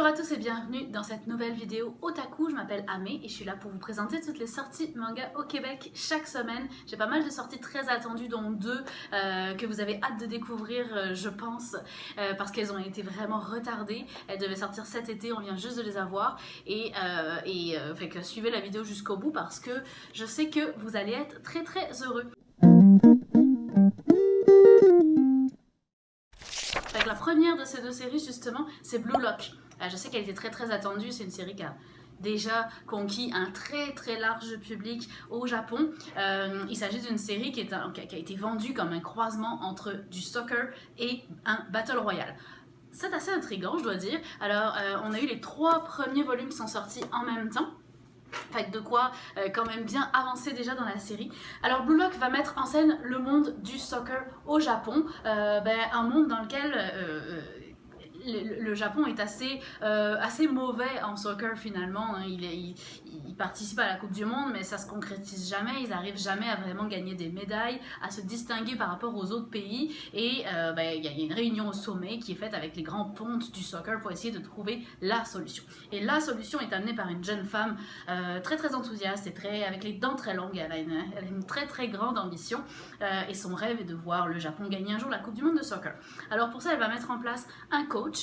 Bonjour à tous et bienvenue dans cette nouvelle vidéo Otaku. Je m'appelle Amé et je suis là pour vous présenter toutes les sorties manga au Québec chaque semaine. J'ai pas mal de sorties très attendues, dont deux que vous avez hâte de découvrir, je pense, parce qu'elles ont été vraiment retardées. Elles devaient sortir cet été, on vient juste de les avoir. Fait que suivez la vidéo jusqu'au bout parce que je sais que vous allez être très très heureux. La première de ces deux séries, justement, c'est Blue Lock. Je sais qu'elle était très très attendue, c'est une série qui a déjà conquis un très très large public au Japon. Il s'agit d'une série qui a été vendue comme un croisement entre du soccer et un battle royale. C'est assez intriguant, je dois dire. Alors, on a eu les 3 premiers volumes qui sont sortis en même temps. Fait de quoi quand même bien avancer déjà dans la série. Alors Blue Lock va mettre en scène le monde du soccer au Japon, un monde dans lequel le Japon est assez mauvais en soccer finalement. Il participe à la Coupe du Monde, mais ça se concrétise jamais. Ils n'arrivent jamais à vraiment gagner des médailles, à se distinguer par rapport aux autres pays. Et il y a une réunion au sommet qui est faite avec les grands pontes du soccer pour essayer de trouver la solution. Et la solution est amenée par une jeune femme très très enthousiaste et avec les dents très longues. Elle a une très très grande ambition et son rêve est de voir le Japon gagner un jour la Coupe du Monde de soccer. Alors pour ça, elle va mettre en place un coach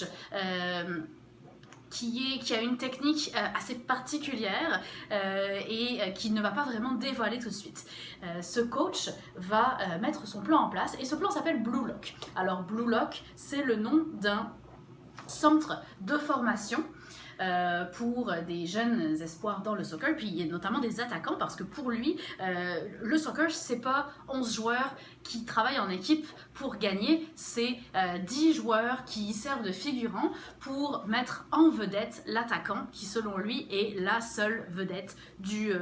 qui a une technique assez particulière et qui ne va pas vraiment dévoiler tout de suite. Ce coach va mettre son plan en place et ce plan s'appelle Blue Lock. Alors Blue Lock, c'est le nom d'un centre de formation pour des jeunes espoirs dans le soccer, puis notamment des attaquants, parce que pour lui, le soccer, c'est pas 11 joueurs qui travaillent en équipe pour gagner, c'est 10 joueurs qui servent de figurants pour mettre en vedette l'attaquant qui, selon lui, est la seule vedette du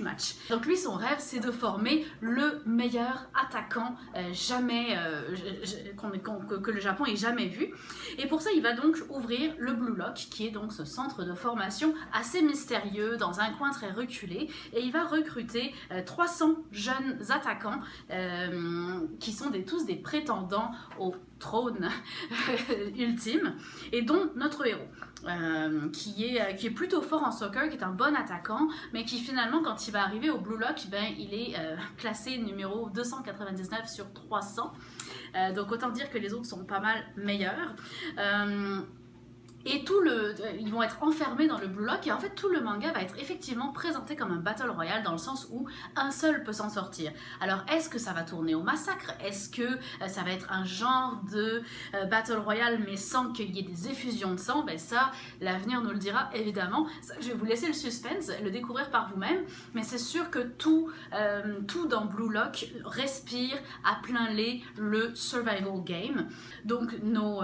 match. Donc lui, son rêve, c'est de former le meilleur attaquant que le Japon ait jamais vu. Et pour ça, il va donc ouvrir le Blue Lock, qui est donc ce centre de formation assez mystérieux dans un coin très reculé, et il va recruter 300 jeunes attaquants qui sont tous des prétendants au trône ultime, et dont notre héros qui est plutôt fort en soccer, qui est un bon attaquant, mais qui finalement, quand il va arriver au Blue Lock, il est classé numéro 299 sur 300, donc autant dire que les autres sont pas mal meilleurs. Et ils vont être enfermés dans le Blue Lock, et en fait tout le manga va être effectivement présenté comme un battle royale, dans le sens où un seul peut s'en sortir. Alors est-ce que ça va tourner au massacre? Est-ce que ça va être un genre de battle royale mais sans qu'il y ait des effusions de sang? Ça, l'avenir nous le dira évidemment. Ça, je vais vous laisser le suspense, le découvrir par vous-même, mais c'est sûr que tout dans Blue Lock respire à plein lait le survival game. Donc nos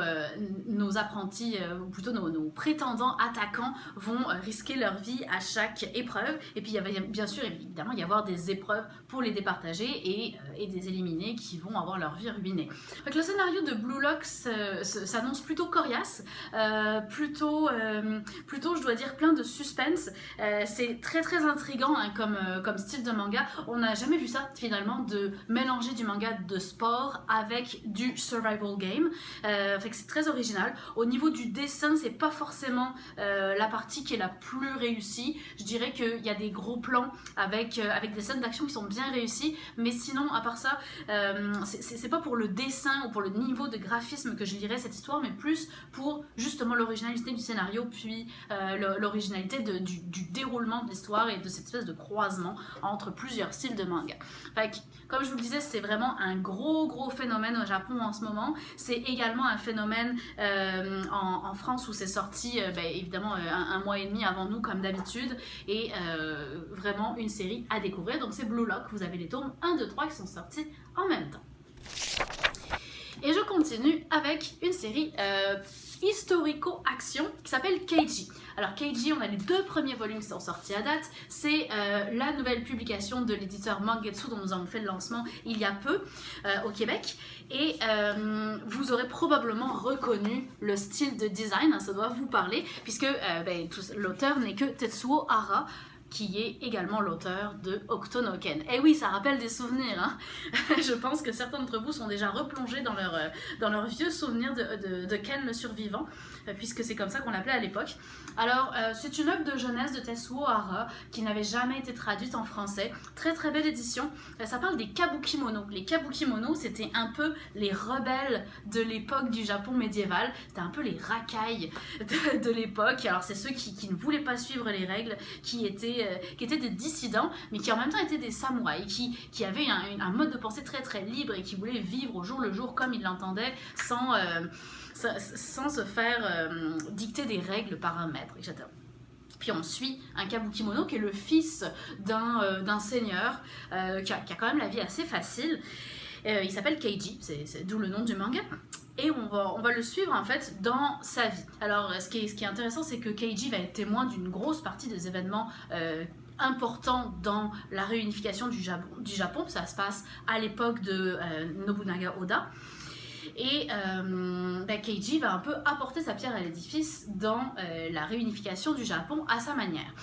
apprentis, plutôt nos prétendants attaquants, vont risquer leur vie à chaque épreuve, et puis il va bien sûr évidemment y avoir des épreuves pour les départager et des éliminés qui vont avoir leur vie ruinée. Donc le scénario de Blue Lock s'annonce plutôt coriace, plutôt je dois dire plein de suspense. C'est très très intriguant comme style de manga. On n'a jamais vu ça finalement, de mélanger du manga de sport avec du survival game. Fait que c'est très original. Au niveau du dessin, c'est pas forcément la partie qui est la plus réussie. Je dirais qu'il y a des gros plans avec des scènes d'action qui sont bien réussies, mais sinon à part ça, c'est pas pour le dessin ou pour le niveau de graphisme que je lirais cette histoire, mais plus pour justement l'originalité du scénario, puis l'originalité du déroulement de l'histoire et de cette espèce de croisement entre plusieurs styles de manga. Fait que, comme je vous le disais, c'est vraiment un gros phénomène au Japon en ce moment. C'est également un phénomène en France, où c'est sorti évidemment un mois et demi avant nous comme d'habitude, et vraiment une série à découvrir. Donc c'est Blue Lock, vous avez les tomes 1, 2, 3 qui sont sortis en même temps. Et je continue avec une série historico-action qui s'appelle Keiji. Alors Keiji, on a les 2 premiers volumes qui sont sortis à date. C'est la nouvelle publication de l'éditeur Mangetsu, dont nous avons fait le lancement il y a peu au Québec. Et vous aurez probablement reconnu le style de design, ça doit vous parler, puisque l'auteur n'est que Tetsuo Hara, qui est également l'auteur de Hokuto no Ken. Et oui, ça rappelle des souvenirs, hein. Je pense que certains d'entre vous sont déjà replongés dans leurs vieux souvenirs de Ken le survivant, puisque c'est comme ça qu'on l'appelait à l'époque. Alors, c'est une œuvre de jeunesse de Tetsuo Hara qui n'avait jamais été traduite en français. Très très belle édition. Ça parle des Kabukimono. Les Kabukimono, c'était un peu les rebelles de l'époque du Japon médiéval. C'était un peu les racailles de l'époque. Alors, c'est ceux qui ne voulaient pas suivre les règles, qui étaient des dissidents, mais qui en même temps étaient des samouraïs, qui avaient un mode de pensée très très libre et qui voulaient vivre au jour le jour comme ils l'entendaient, sans se faire dicter des règles par un maître, etc. Puis on suit un Kabukimono qui est le fils d'un seigneur qui a quand même la vie assez facile. Il s'appelle Keiji, c'est d'où le nom du manga. Et on va le suivre en fait dans sa vie. Alors ce qui est intéressant, c'est que Keiji va être témoin d'une grosse partie des événements importants dans la réunification du Japon. Ça se passe à l'époque de Nobunaga Oda. Et Keiji va un peu apporter sa pierre à l'édifice dans la réunification du Japon à sa manière.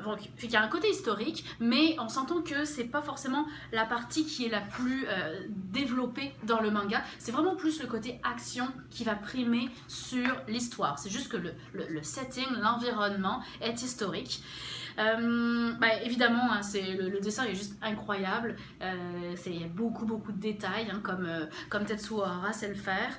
Donc il y a un côté historique, mais on s'entend que c'est pas forcément la partie qui est la plus développée dans le manga. C'est vraiment plus le côté action qui va primer sur l'histoire. C'est juste que le setting, l'environnement est historique. Évidemment, hein, le dessin est juste incroyable. Il y a beaucoup de détails, hein, comme Tetsuo Hara sait le faire.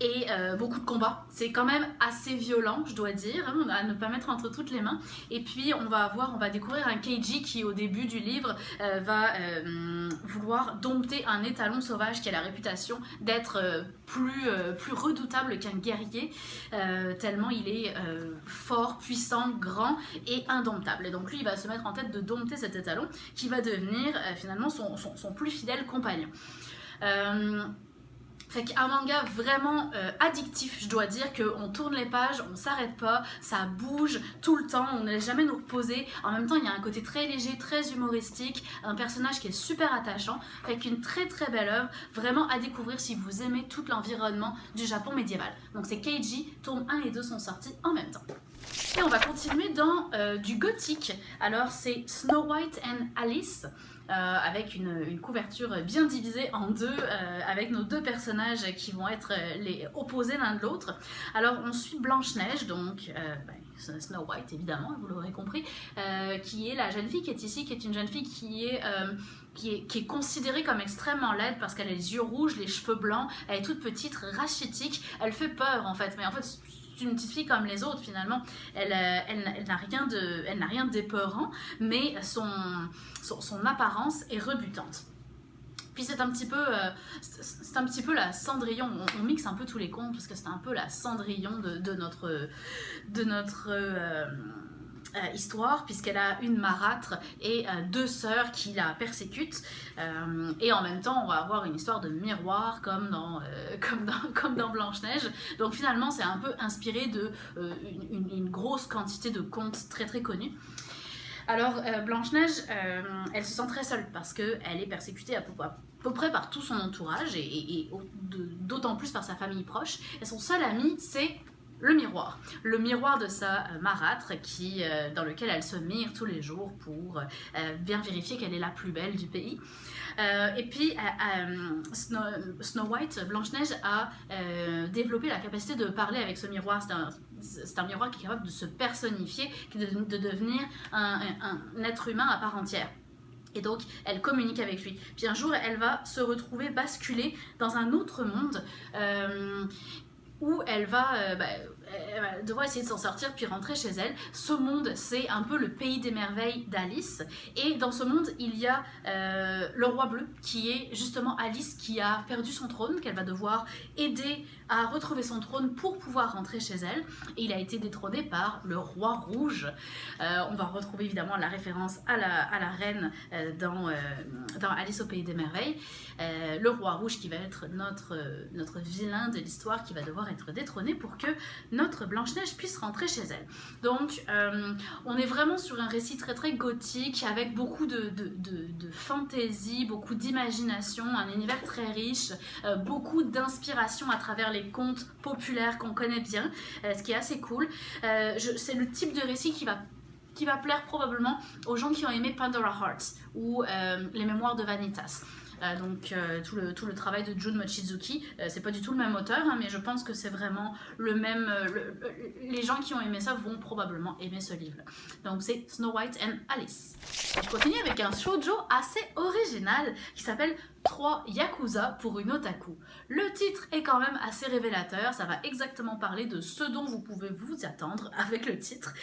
Et beaucoup de combats. C'est quand même assez violent, je dois dire, hein, à ne pas mettre entre toutes les mains. Et puis on va découvrir un Keiji qui au début du livre va vouloir dompter un étalon sauvage qui a la réputation d'être plus redoutable qu'un guerrier, tellement il est fort, puissant, grand et indomptable. Et donc lui il va se mettre en tête de dompter cet étalon qui va devenir finalement son plus fidèle compagnon. Fait qu'un manga vraiment addictif, je dois dire qu'on tourne les pages, on s'arrête pas, ça bouge tout le temps, on ne laisse jamais nous reposer. En même temps, il y a un côté très léger, très humoristique, un personnage qui est super attachant, fait qu'une très très belle œuvre, vraiment à découvrir si vous aimez tout l'environnement du Japon médiéval. Donc c'est Keiji, tome 1 et 2 sont sortis en même temps. Et on va continuer dans du gothique. Alors c'est Snow White and Alice. Avec une couverture bien divisée en deux, avec nos deux personnages qui vont être les opposés l'un de l'autre. Alors on suit Blanche-Neige, donc Snow White évidemment, vous l'aurez compris, qui est la jeune fille qui est ici, qui est une jeune fille qui est considérée comme extrêmement laide parce qu'elle a les yeux rouges, les cheveux blancs, elle est toute petite, rachitique, elle fait peur en fait, mais en fait c'est une petite fille comme les autres finalement, elle n'a rien d'épeurant, mais son apparence est rebutante. Puis c'est un petit peu la Cendrillon, on mixe un peu tous les contes parce que c'est un peu la Cendrillon de notre histoire, puisqu'elle a une marâtre et deux sœurs qui la persécutent, et en même temps on va avoir une histoire de miroir comme dans Blanche-Neige. Donc finalement c'est un peu inspiré de une grosse quantité de contes très très connus. Alors Blanche-Neige, elle se sent très seule parce qu'elle est persécutée à peu près par tout son entourage et d'autant plus par sa famille proche, et son seul ami c'est le miroir de sa marâtre dans lequel elle se mire tous les jours pour bien vérifier qu'elle est la plus belle du pays. Et puis Snow White, Blanche-Neige, a développé la capacité de parler avec ce miroir. C'est un miroir qui est capable de se personnifier, de devenir un être humain à part entière. Et donc, elle communique avec lui. Puis un jour, elle va se retrouver basculée dans un autre monde où elle va devoir essayer de s'en sortir puis rentrer chez elle. Ce monde, c'est un peu le pays des merveilles d'Alice. Et dans ce monde, il y a le roi bleu, qui est justement Alice qui a perdu son trône, qu'elle va devoir aider à retrouver son trône pour pouvoir rentrer chez elle. Et il a été détrôné par le roi rouge. On va retrouver évidemment la référence à la reine dans Alice au pays des merveilles. Le roi rouge qui va être notre vilain de l'histoire, qui va devoir être détrôné pour que notre Blanche-Neige puisse rentrer chez elle. Donc on est vraiment sur un récit très très gothique avec beaucoup de fantaisie, beaucoup d'imagination, un univers très riche, beaucoup d'inspiration à travers les contes populaires qu'on connaît bien, ce qui est assez cool. C'est le type de récit qui va plaire probablement aux gens qui ont aimé Pandora Hearts ou les mémoires de Vanitas. Tout le travail de Jun Mochizuki, c'est pas du tout le même auteur, hein, mais je pense que c'est vraiment le même. Les gens qui ont aimé ça vont probablement aimer ce livre. Donc c'est Snow White and Alice. Je continue avec un shoujo assez original qui s'appelle 3 Yakuza pour une otaku. Le titre est quand même assez révélateur, ça va exactement parler de ce dont vous pouvez vous attendre avec le titre.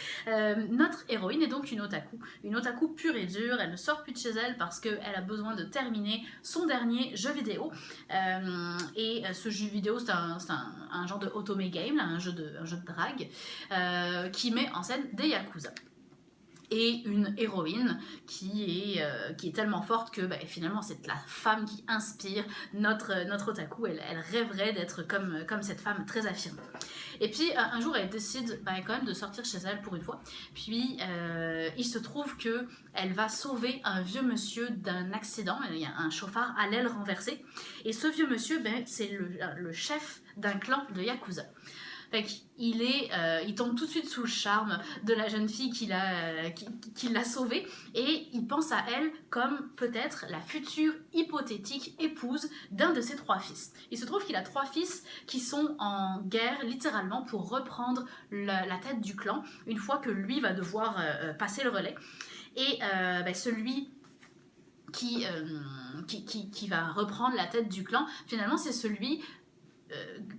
Notre héroïne est donc une otaku pure et dure, elle ne sort plus de chez elle parce qu'elle a besoin de terminer son dernier jeu vidéo. Et ce jeu vidéo, c'est un genre de otome game, là, un jeu de drague, qui met en scène des Yakuza. Et une héroïne qui est tellement forte que finalement c'est la femme qui inspire notre otaku. Elle rêverait d'être comme cette femme très affirmée. Et puis un jour elle décide quand même de sortir chez elle pour une fois. Puis il se trouve que elle va sauver un vieux monsieur d'un accident. Il y a un chauffard à l'aile renversée. Et ce vieux monsieur, c'est le chef d'un clan de Yakuza. Fait il tombe tout de suite sous le charme de la jeune fille qui l'a sauvée et il pense à elle comme peut-être la future hypothétique épouse d'un de ses 3 fils. Il se trouve qu'il a 3 fils qui sont en guerre littéralement pour reprendre la tête du clan une fois que lui va devoir passer le relais. Et celui qui va reprendre la tête du clan, finalement c'est celui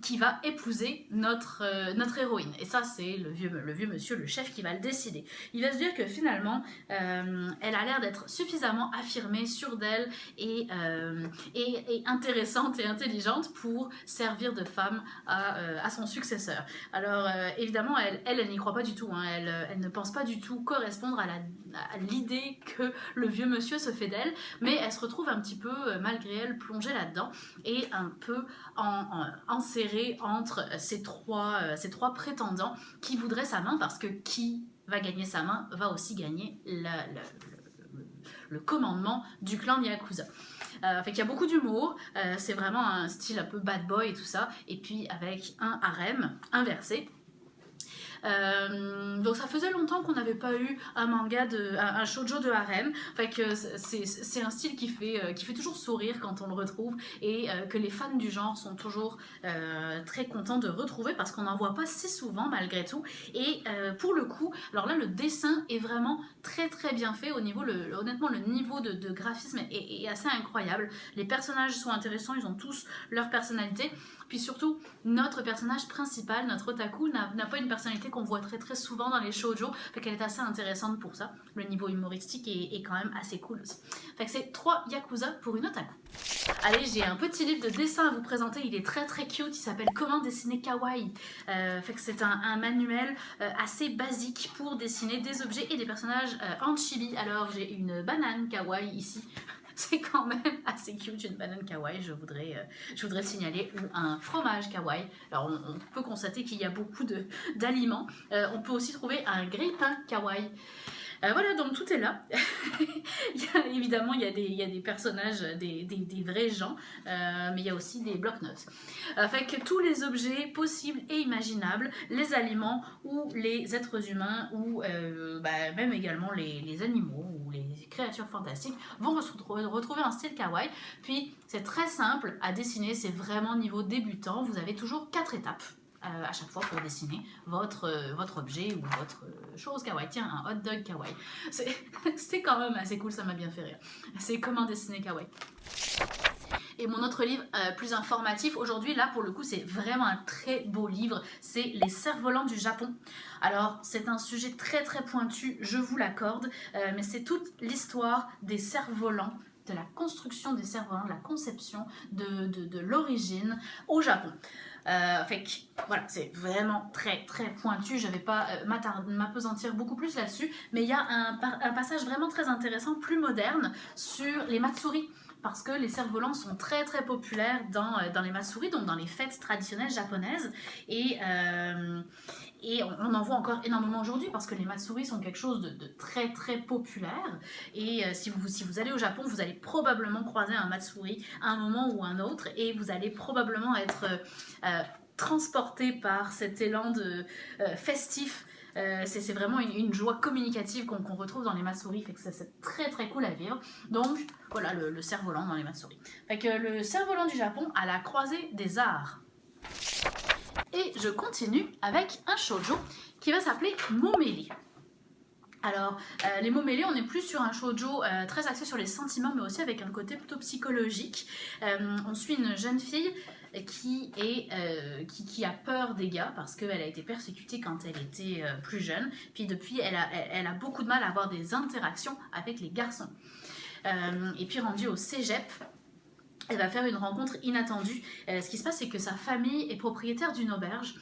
qui va épouser notre héroïne. Et ça, c'est le vieux monsieur, le chef, qui va le décider. Il va se dire que finalement, elle a l'air d'être suffisamment affirmée, sûre d'elle et intéressante et intelligente pour servir de femme à son successeur. Alors, évidemment, elle n'y croit pas du tout. Hein. Elle ne pense pas du tout correspondre à l'idée que le vieux monsieur se fait d'elle, mais elle se retrouve un petit peu, malgré elle, plongée là-dedans et un peu enserrée entre ces trois prétendants qui voudraient sa main, parce que qui va gagner sa main va aussi gagner le commandement du clan Yakuza. Fait qu'il y a beaucoup d'humour, c'est vraiment un style un peu bad boy et tout ça, et puis avec un harem inversé. Donc ça faisait longtemps qu'on n'avait pas eu un manga un shoujo de harem. Fait que c'est un style qui fait toujours sourire quand on le retrouve et que les fans du genre sont toujours très contents de retrouver parce qu'on n'en voit pas si souvent malgré tout. Et pour le coup, alors là le dessin est vraiment très très bien fait au niveau, honnêtement le niveau de graphisme est assez incroyable. Les personnages sont intéressants, ils ont tous leur personnalité. Puis surtout, notre personnage principal, notre otaku, n'a pas une personnalité qu'on voit très très souvent dans les shoujo, fait qu'elle est assez intéressante pour ça. Le niveau humoristique est quand même assez cool aussi. Fait que c'est 3 Yakuza pour une otaku. Allez, j'ai un petit livre de dessin à vous présenter, il est très très cute, il s'appelle Comment dessiner kawaii. Fait que c'est un manuel assez basique pour dessiner des objets et des personnages en chibi. Alors j'ai une banane kawaii ici. C'est quand même assez cute, une banane kawaii, je voudrais le signaler, ou un fromage kawaii. Alors on peut constater qu'il y a beaucoup d'aliments. On peut aussi trouver un grille-pain kawaii. Voilà, donc tout est là. Évidemment, il y a des personnages, des vrais gens, mais il y a aussi des bloc-notes. Fait que tous les objets possibles et imaginables, les aliments ou les êtres humains, ou même également les animaux ou les créatures fantastiques, vont retrouver un style kawaii. Puis c'est très simple à dessiner, c'est vraiment niveau débutant. Vous avez toujours 4 étapes. À chaque fois pour dessiner votre objet ou votre chose kawaii. Tiens, un hot dog kawaii. C'est quand même assez cool, ça m'a bien fait rire. C'est Comment dessiner kawaii. Et mon autre livre plus informatif aujourd'hui, là pour le coup c'est vraiment un très beau livre, c'est Les cerfs-volants du Japon. Alors c'est un sujet très très pointu, je vous l'accorde, mais c'est toute l'histoire des cerfs-volants, de la construction des cerfs-volants, de la conception, de l'origine au Japon. Fait que voilà, c'est vraiment très très pointu, je vais pas m'apesantir beaucoup plus là-dessus, mais il y a un passage vraiment très intéressant, plus moderne, sur les matsuri. parce que les cerfs-volants sont très très populaires dans les matsuri, donc dans les fêtes traditionnelles japonaises, et on en voit encore énormément aujourd'hui parce que les matsuri sont quelque chose de très très populaire. Et si vous allez au Japon, vous allez probablement croiser un matsuri à un moment ou un autre, et vous allez probablement être transporté par cet élan festif. C'est vraiment une joie communicative qu'on retrouve dans les matsuri, fait que c'est très très cool à vivre. Donc voilà le cerf-volant dans les matsuri. Fait que le cerf-volant du Japon à la croisée des arts. Et je continue avec un shoujo qui va s'appeler Momeli. Alors, les mots mêlés, on est plus sur un shoujo très axé sur les sentiments, mais aussi avec un côté plutôt psychologique. On suit une jeune fille qui a peur des gars parce qu'elle a été persécutée quand elle était plus jeune. Puis depuis, elle a beaucoup de mal à avoir des interactions avec les garçons. Et puis rendue au cégep, elle va faire une rencontre inattendue. Ce qui se passe, c'est que sa famille est propriétaire d'une auberge.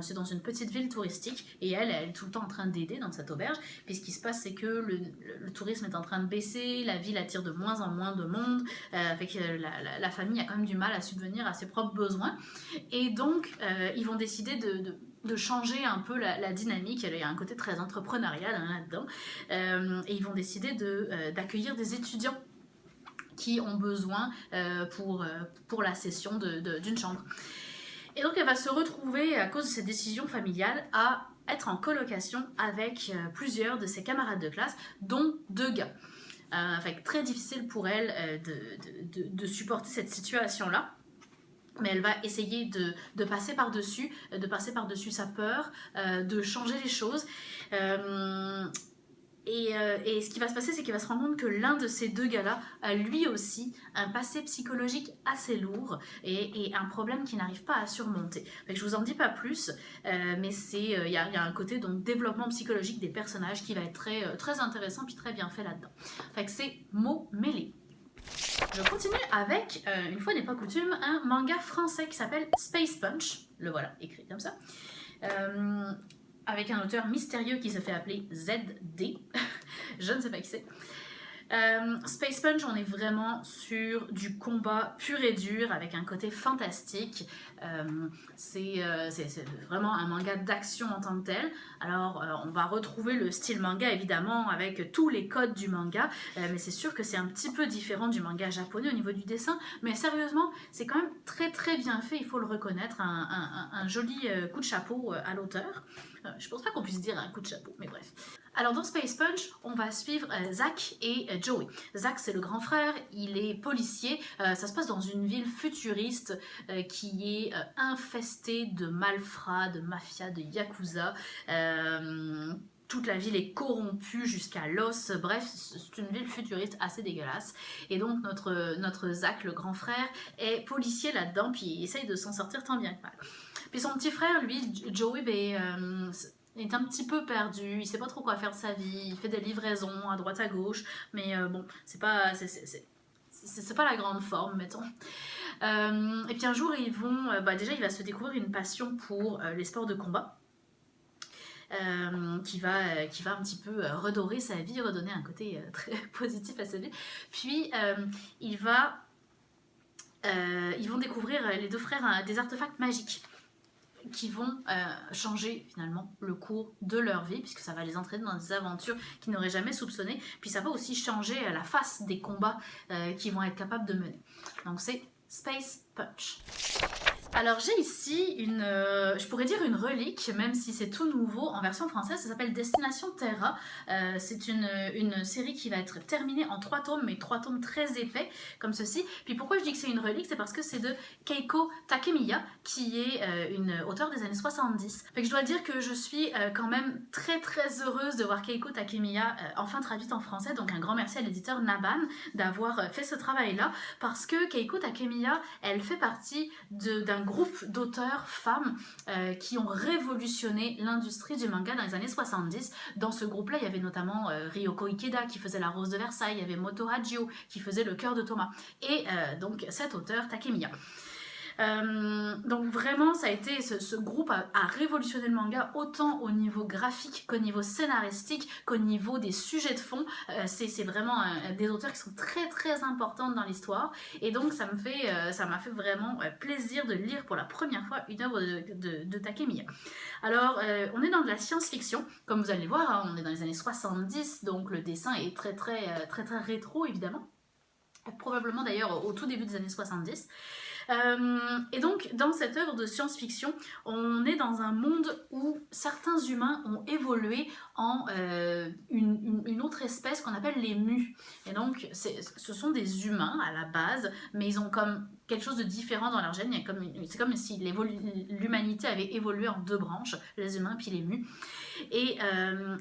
C'est dans une petite ville touristique et elle est tout le temps en train d'aider dans cette auberge. Puis ce qui se passe, c'est que le tourisme est en train de baisser, la ville attire de moins en moins de monde, avec la famille a quand même du mal à subvenir à ses propres besoins. Et donc, ils vont décider de changer un peu la dynamique. Il y a un côté très entrepreneurial là-dedans. Et ils vont décider d'accueillir des étudiants qui ont besoin pour la cession d'une chambre. Et donc elle va se retrouver, à cause de cette décision familiale, à être en colocation avec plusieurs de ses camarades de classe, dont 2 gars. Fait très difficile pour elle de supporter cette situation-là. Mais elle va essayer de passer par-dessus, sa peur, de changer les choses. Et ce qui va se passer, c'est qu'il va se rendre compte que l'un de ces 2 gars-là a lui aussi un passé psychologique assez lourd et un problème qu'il n'arrive pas à surmonter. Fait que je vous en dis pas plus, mais il y a un côté donc développement psychologique des personnages qui va être très, très intéressant puis très bien fait là-dedans. Fait que c'est Momeli. Je continue avec, une fois n'est pas coutume, un manga français qui s'appelle Space Punch. Le voilà, écrit comme ça. Avec un auteur mystérieux qui se fait appeler ZD. Je ne sais pas qui c'est. Space Punch, on est vraiment sur du combat pur et dur avec un côté fantastique. C'est vraiment un manga d'action en tant que tel. Alors, on va retrouver le style manga évidemment avec tous les codes du manga, mais c'est sûr que c'est un petit peu différent du manga japonais au niveau du dessin. Mais sérieusement, c'est quand même très très bien fait, il faut le reconnaître. Un joli coup de chapeau à l'auteur. Je pense pas qu'on puisse dire un coup de chapeau, mais bref. Alors dans Space Punch, on va suivre Zack et Joey. Zack, c'est le grand frère, il est policier. Ça se passe dans une ville futuriste qui est infestée de malfrats, de mafias, de yakuza. Toute la ville est corrompue jusqu'à l'os. Bref, c'est une ville futuriste assez dégueulasse. Et donc notre Zack, le grand frère, est policier là-dedans, puis il essaye de s'en sortir tant bien que mal. Puis son petit frère, lui, Joey, est un petit peu perdu, il sait pas trop quoi faire de sa vie, il fait des livraisons à droite à gauche, mais bon, c'est pas la grande forme, mettons. Et puis un jour, déjà, il va se découvrir une passion pour les sports de combat. Qui va un petit peu redorer sa vie, redonner un côté très positif à sa vie. Puis ils vont découvrir, les 2 frères, des artefacts magiques qui vont changer finalement le cours de leur vie, puisque ça va les entraîner dans des aventures qu'ils n'auraient jamais soupçonnées, puis ça va aussi changer la face des combats qu'ils vont être capables de mener. Donc c'est Space Punch. Alors j'ai ici je pourrais dire une relique, même si c'est tout nouveau, en version française, ça s'appelle Destination Terra. C'est une série qui va être terminée en 3 tomes, mais 3 tomes très épais, comme ceci. Puis pourquoi je dis que c'est une relique, c'est parce que c'est de Keiko Takemiya, qui est une auteure des années 70. Fait que je dois dire que je suis quand même très très heureuse de voir Keiko Takemiya enfin traduite en français, donc un grand merci à l'éditeur Naban d'avoir fait ce travail-là, parce que Keiko Takemiya, elle fait partie d'un groupe d'auteurs femmes qui ont révolutionné l'industrie du manga dans les années 70. Dans ce groupe-là, il y avait notamment Ryoko Ikeda qui faisait La Rose de Versailles, il y avait Moto Hagio qui faisait Le Cœur de Thomas, et donc cet auteur Takemiya. Donc vraiment, ça a été, ce groupe a révolutionné le manga autant au niveau graphique qu'au niveau scénaristique, qu'au niveau des sujets de fond. C'est vraiment des auteurs qui sont très très importants dans l'histoire, et donc ça m'a fait vraiment plaisir de lire pour la première fois une œuvre de Takemiya. Alors, on est dans de la science-fiction, comme vous allez le voir, hein, on est dans les années 70, donc le dessin est très rétro évidemment, probablement d'ailleurs au tout début des années 70. Et donc, dans cette œuvre de science-fiction, on est dans un monde où certains humains ont évolué en une autre espèce qu'on appelle les mus. Et donc, ce sont des humains à la base, mais ils ont comme quelque chose de différent dans leur gène. C'est comme si l'humanité avait évolué en deux branches, les humains puis les mus. Et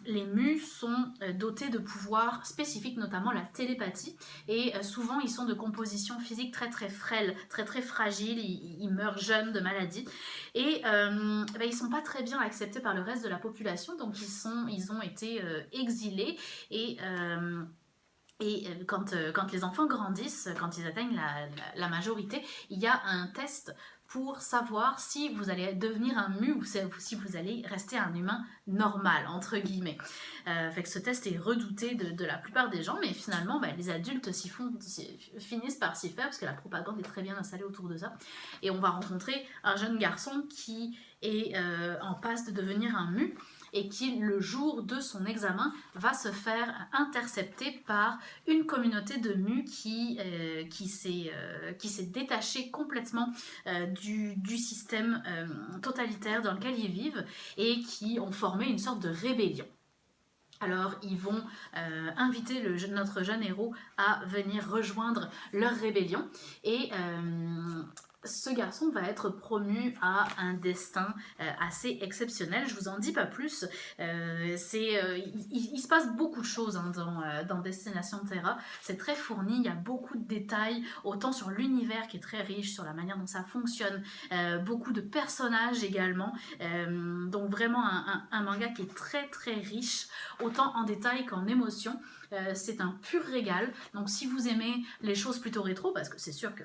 les mus sont dotés de pouvoirs spécifiques, notamment la télépathie, et souvent ils sont de composition physique très frêle, très fragile, ils meurent jeunes de maladie, et ils sont pas très bien acceptés par le reste de la population, donc ils ont été exilés, et quand les enfants grandissent, quand ils atteignent la majorité, il y a un test pour savoir si vous allez devenir un mu ou si vous allez rester un humain normal, entre guillemets. Fait que ce test est redouté de la plupart des gens, mais finalement, les adultes finissent par s'y faire, parce que la propagande est très bien installée autour de ça. Et on va rencontrer un jeune garçon qui est en passe de devenir un mu, et qui, le jour de son examen, va se faire intercepter par une communauté de mus qui s'est détachée complètement du système totalitaire dans lequel ils vivent, et qui ont formé une sorte de rébellion. Alors ils vont inviter notre jeune héros à venir rejoindre leur rébellion, et ce garçon va être promu à un destin assez exceptionnel. Je vous en dis pas plus. Il se passe beaucoup de choses dans Destination Terra. C'est très fourni, il y a beaucoup de détails, autant sur l'univers qui est très riche, sur la manière dont ça fonctionne, beaucoup de personnages également. Donc vraiment un manga qui est très riche, autant en détails qu'en émotions. C'est un pur régal. Donc si vous aimez les choses plutôt rétro, parce que c'est sûr que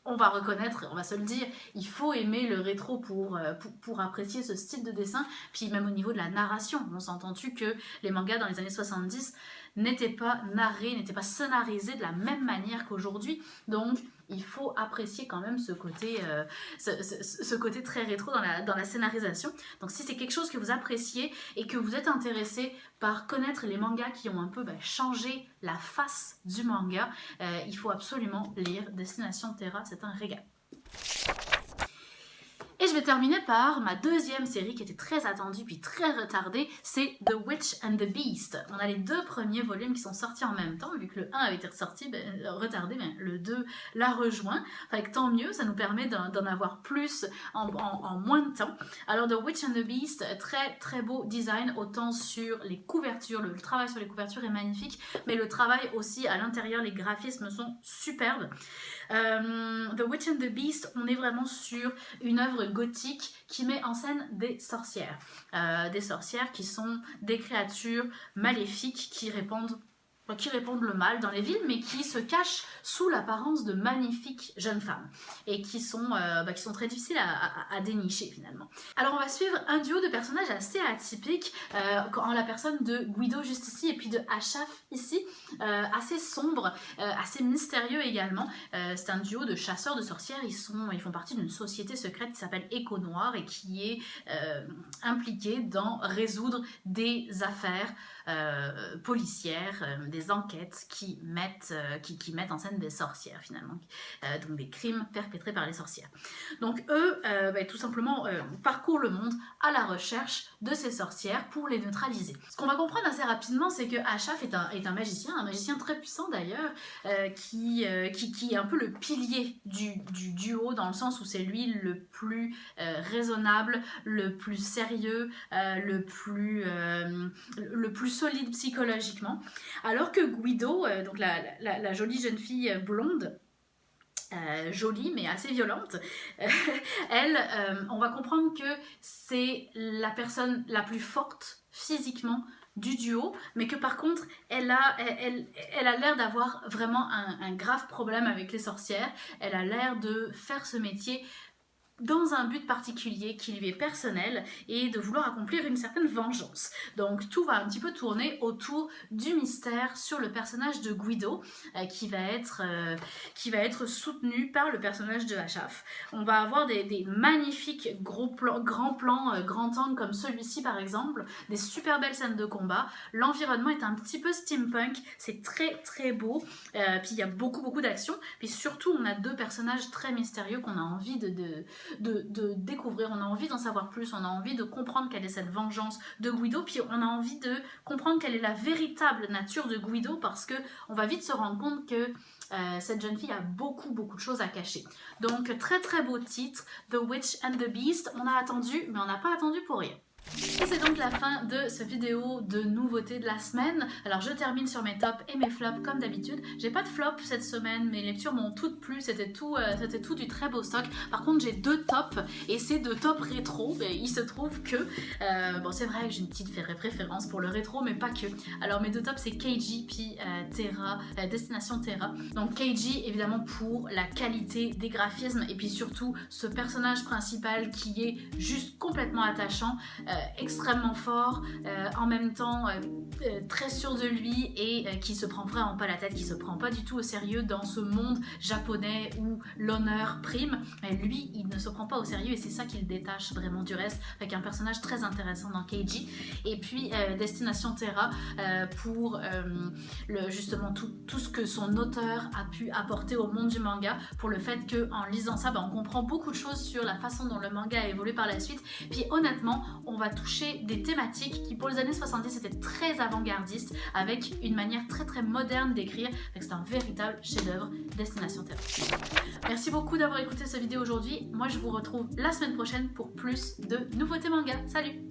on va reconnaître, on va se le dire, il faut aimer le rétro pour apprécier ce style de dessin, puis même au niveau de la narration. On s'entend-tu que les mangas dans les années 70 n'étaient pas narrés, n'étaient pas scénarisés de la même manière qu'aujourd'hui, donc il faut apprécier quand même ce côté très rétro dans la scénarisation. Donc si c'est quelque chose que vous appréciez et que vous êtes intéressé par connaître les mangas qui ont un peu changé la face du manga, il faut absolument lire Destination Terra, c'est un régal. Et je vais terminer par ma deuxième série qui était très attendue puis très retardée, c'est The Witch and the Beast. On a les deux premiers volumes qui sont sortis en même temps, vu que le 1 avait été retardé, le 2 l'a rejoint. Fait que tant mieux, ça nous permet d'en avoir plus en moins de temps. Alors The Witch and the Beast, très beau design, autant sur les couvertures, le travail sur les couvertures est magnifique, mais le travail aussi à l'intérieur, les graphismes sont superbes. The Witch and the Beast, on est vraiment sur une œuvre gothique qui met en scène des sorcières qui sont des créatures maléfiques qui répandent le mal dans les villes, mais qui se cachent sous l'apparence de magnifiques jeunes femmes, et qui sont très difficiles à dénicher finalement. Alors on va suivre un duo de personnages assez atypiques, en la personne de Guido juste ici, et puis de Achaf ici, assez sombre, assez mystérieux également. C'est un duo de chasseurs de sorcières, ils font partie d'une société secrète qui s'appelle Écho Noir, et qui est impliquée dans résoudre des affaires policières, des enquêtes qui mettent en scène des sorcières finalement, donc des crimes perpétrés par les sorcières. Donc eux, tout simplement parcourent le monde à la recherche de ces sorcières pour les neutraliser. Ce qu'on va comprendre assez rapidement, c'est que Achaf est un magicien très puissant d'ailleurs, qui est un peu le pilier du duo, dans le sens où c'est lui le plus raisonnable, le plus sérieux, le plus solide psychologiquement, alors que Guido, donc la jolie jeune fille blonde, jolie mais assez violente, elle, on va comprendre que c'est la personne la plus forte physiquement du duo, mais que par contre elle a l'air d'avoir vraiment un grave problème avec les sorcières. Elle a l'air de faire ce métier dans un but particulier qui lui est personnel et de vouloir accomplir une certaine vengeance. Donc tout va un petit peu tourner autour du mystère sur le personnage de Guido qui va être soutenu par le personnage de Ashraf. On va avoir des magnifiques grands plans, grand angle comme celui-ci par exemple, des super belles scènes de combat. L'environnement est un petit peu steampunk, c'est très très beau, puis il y a beaucoup d'action, puis surtout on a deux personnages très mystérieux qu'on a envie de découvrir, on a envie d'en savoir plus, on a envie de comprendre quelle est cette vengeance de Guido, puis on a envie de comprendre quelle est la véritable nature de Guido, parce que on va vite se rendre compte que cette jeune fille a beaucoup de choses à cacher. Donc très beau titre, The Witch and the Beast. On a attendu, mais on n'a pas attendu pour rien. Et c'est donc la fin de ce vidéo de nouveautés de la semaine. Alors je termine sur mes tops et mes flops comme d'habitude. J'ai pas de flop cette semaine, mes lectures m'ont toutes plu, c'était tout du très beau stock. Par contre j'ai deux tops et c'est deux tops rétro. Et il se trouve que, bon c'est vrai que j'ai une petite préférence pour le rétro mais pas que. Alors mes deux tops c'est Keiji puis Terra, Destination Terra. Donc Keiji évidemment pour la qualité des graphismes et puis surtout ce personnage principal qui est juste complètement attachant. Extrêmement fort, en même temps très sûr de lui et qui se prend vraiment pas la tête, qui se prend pas du tout au sérieux dans ce monde japonais où l'honneur prime. Lui, il ne se prend pas au sérieux et c'est ça qui le détache vraiment du reste, avec un personnage très intéressant dans Keiji. Et puis Destination Terra pour justement tout ce que son auteur a pu apporter au monde du manga, pour le fait qu'en lisant ça, on comprend beaucoup de choses sur la façon dont le manga a évolué par la suite. Puis honnêtement, on va toucher des thématiques qui pour les années 70 étaient très avant-gardistes, avec une manière très moderne d'écrire. C'est un véritable chef-d'œuvre, Destination Terra. Merci beaucoup d'avoir écouté cette vidéo aujourd'hui. Moi je vous retrouve la semaine prochaine pour plus de nouveautés manga. Salut!